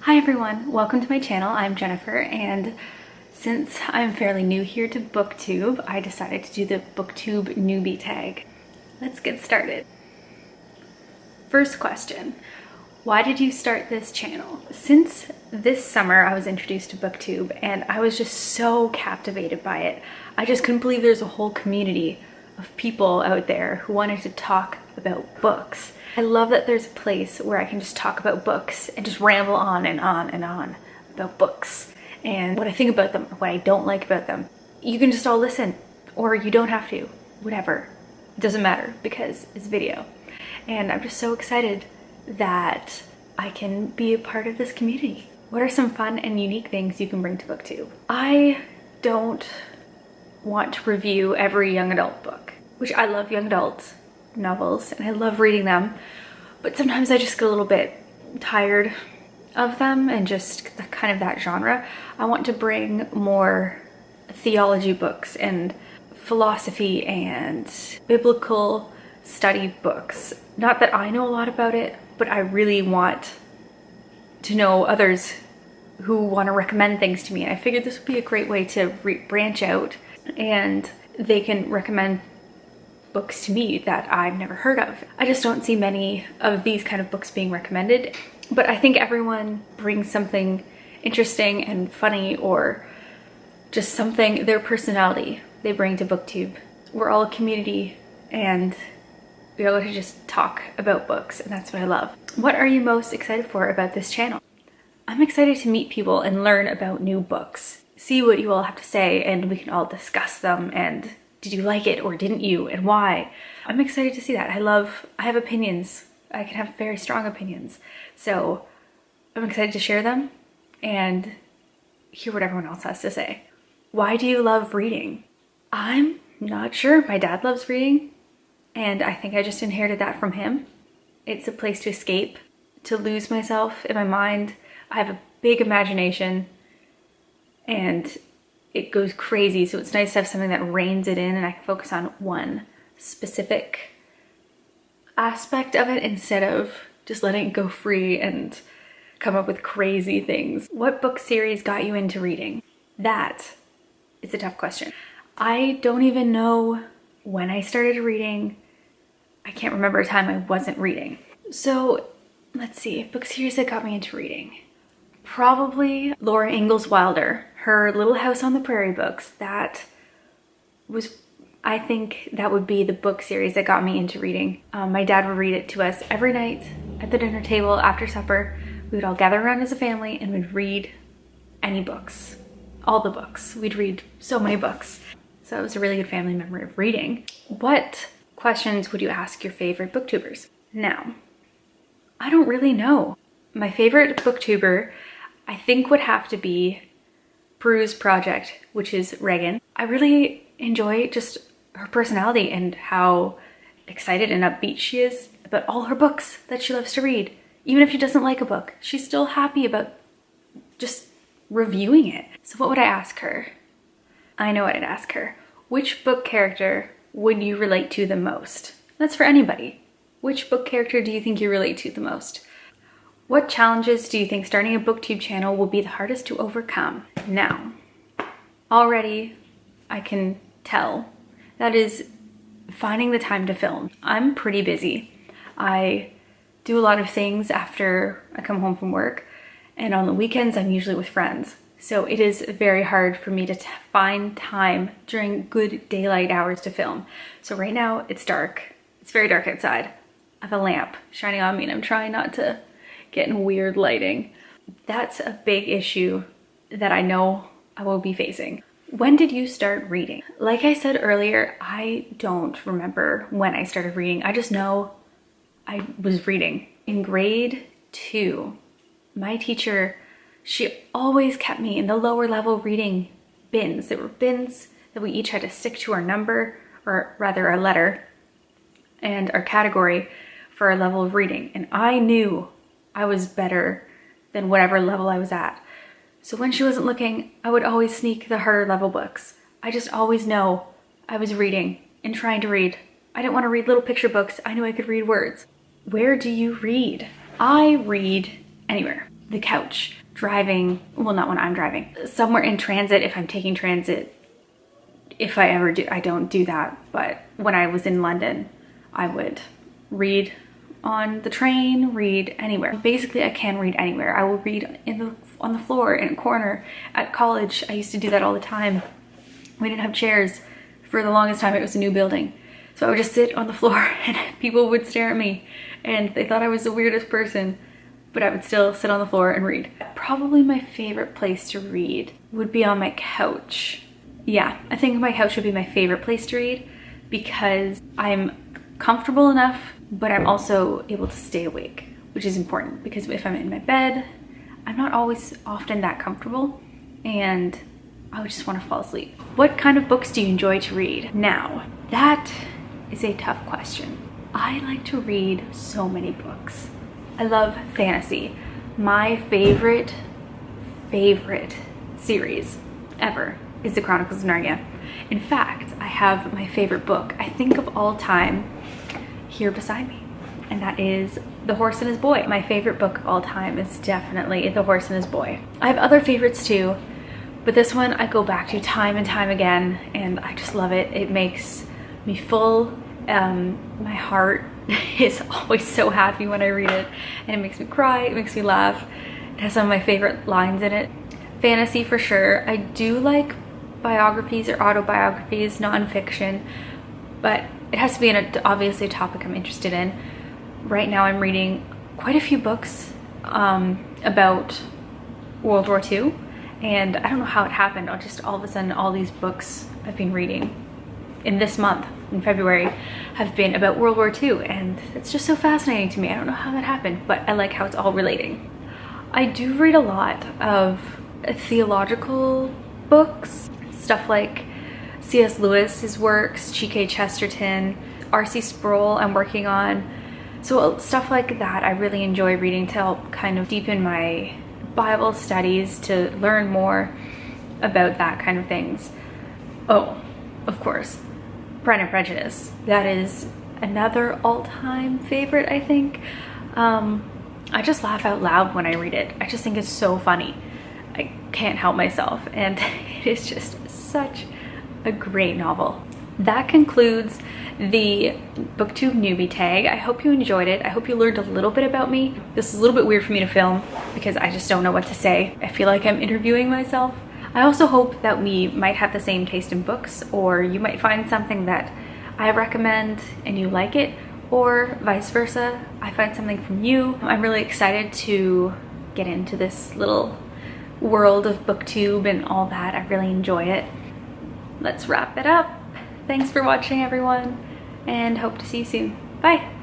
Hi everyone, welcome to my channel. I'm Jennifer, and since I'm fairly new here to BookTube, I decided to do the BookTube Newbie tag. Let's get started. First question, why did you start this channel? Since this summer, I was introduced to BookTube and I was just so captivated by it. I just couldn't believe there's a whole community of people out there who wanted to talk about books. I love that there's a place where I can just talk about books and just ramble on and on and on about books and what I think about them, what I don't like about them. You can just all listen, or you don't have to, whatever. It doesn't matter because it's video. And I'm just so excited that I can be a part of this community. What are some fun and unique things you can bring to BookTube? I don't want to review every young adult book, which I love young adult novels and I love reading them, but sometimes I just get a little bit tired of them and just kind of that genre. I want to bring more theology books and philosophy and biblical study books. Not that I know a lot about it, but I really want to know others who want to recommend things to me. And I figured this would be a great way to branch out and they can recommend books to me that I've never heard of. I just don't see many of these kind of books being recommended, but I think everyone brings something interesting and funny or just something, their personality they bring to BookTube. We're all a community and we all get to just talk about books, and that's what I love. What are you most excited for about this channel? I'm excited to meet people and learn about new books, see what you all have to say, and we can all discuss them and did you like it or didn't you and why? I'm excited to see that. I have opinions. I can have very strong opinions. So I'm excited to share them and hear what everyone else has to say. Why do you love reading? I'm not sure. My dad loves reading and I think I just inherited that from him. It's a place to escape, to lose myself in my mind. I have a big imagination and it goes crazy, so it's nice to have something that reins it in and I can focus on one specific aspect of it instead of just letting it go free and come up with crazy things. What book series got you into reading? That is a tough question. I don't even know when I started reading. I can't remember a time I wasn't reading. So let's see, book series that got me into reading. Probably Laura Ingalls Wilder. Her Little House on the Prairie books. That was, I think that would be the book series that got me into reading. My dad would read it to us every night at the dinner table after supper. We would all gather around as a family and we'd read any books, all the books. We'd read so many books. So it was a really good family memory of reading. What questions would you ask your favorite booktubers? Now, I don't really know. My favorite booktuber, I think, would have to be Prue's Project, which is Reagan. I really enjoy just her personality and how excited and upbeat she is about all her books that she loves to read. Even if she doesn't like a book, she's still happy about just reviewing it. So what would I ask her? I know what I'd ask her. Which book character would you relate to the most? That's for anybody. Which book character do you think you relate to the most? What challenges do you think starting a BookTube channel will be the hardest to overcome? Now, already I can tell that is finding the time to film. I'm pretty busy. I do a lot of things after I come home from work, and on the weekends I'm usually with friends. So it is very hard for me to find time during good daylight hours to film. So right now it's dark. It's very dark outside. I have a lamp shining on me and I'm trying not to get in weird lighting. That's a big issue that I know I will be facing. When did you start reading? Like I said earlier, I don't remember when I started reading. I just know I was reading. In grade 2, my teacher, she always kept me in the lower level reading bins. There were bins that we each had to stick to our number, or rather our letter, and our category for our level of reading. And I knew I was better than whatever level I was at. So when she wasn't looking, I would always sneak the harder level books. I just always know I was reading and trying to read. I didn't want to read little picture books. I knew I could read words. Where do you read? I read anywhere. the couch, driving, well, not when I'm driving, somewhere in transit if I'm taking transit. If I ever do, I don't do that, but when I was in London, I would read on the train, read anywhere. Basically, I can read anywhere. I will read on the floor, in a corner. At college, I used to do that all the time. We didn't have chairs. For the longest time, it was a new building. So I would just sit on the floor and people would stare at me and they thought I was the weirdest person, but I would still sit on the floor and read. Probably my favorite place to read would be on my couch. Yeah, I think my couch would be my favorite place to read because I'm comfortable enough, but I'm also able to stay awake, which is important because if I'm in my bed, I'm not always often that comfortable and I would just want to fall asleep. What kind of books do you enjoy to read? Now, that is a tough question. I like to read so many books. I love fantasy. My favorite series ever is The Chronicles of Narnia. In fact, I have my favorite book, I think of all time, here beside me, and that is The Horse and His Boy. My favorite book of all time is definitely The Horse and His Boy. I have other favorites too, but this one I go back to time and time again, and I just love it. It makes me full. My heart is always so happy when I read it, and it makes me cry, it makes me laugh. It has some of my favorite lines in it. Fantasy for sure. I do like biographies or autobiographies, non-fiction, but it has to be obviously a topic I'm interested in. Right now I'm reading quite a few books about World War II, and I don't know how it happened. Just all of a sudden all these books I've been reading in this month, in February, have been about World War II, and it's just so fascinating to me. I don't know how that happened, but I like how it's all relating. I do read a lot of theological books, stuff like C.S. Lewis's works, G.K. Chesterton, R.C. Sproul I'm working on. So stuff like that I really enjoy reading to help kind of deepen my Bible studies, to learn more about that kind of things. Oh, of course, Pride and Prejudice. That is another all-time favorite, I think. I just laugh out loud when I read it. I just think it's so funny. I can't help myself, and it is just such a great novel. That concludes the BookTube Newbie tag. I hope you enjoyed it. I hope you learned a little bit about me. This is a little bit weird for me to film because I just don't know what to say. I feel like I'm interviewing myself. I also hope that we might have the same taste in books, or you might find something that I recommend and you like it, or vice versa. I find something from you. I'm really excited to get into this little world of BookTube and all that. I really enjoy it. Let's wrap it up. Thanks for watching, everyone, and hope to see you soon. Bye.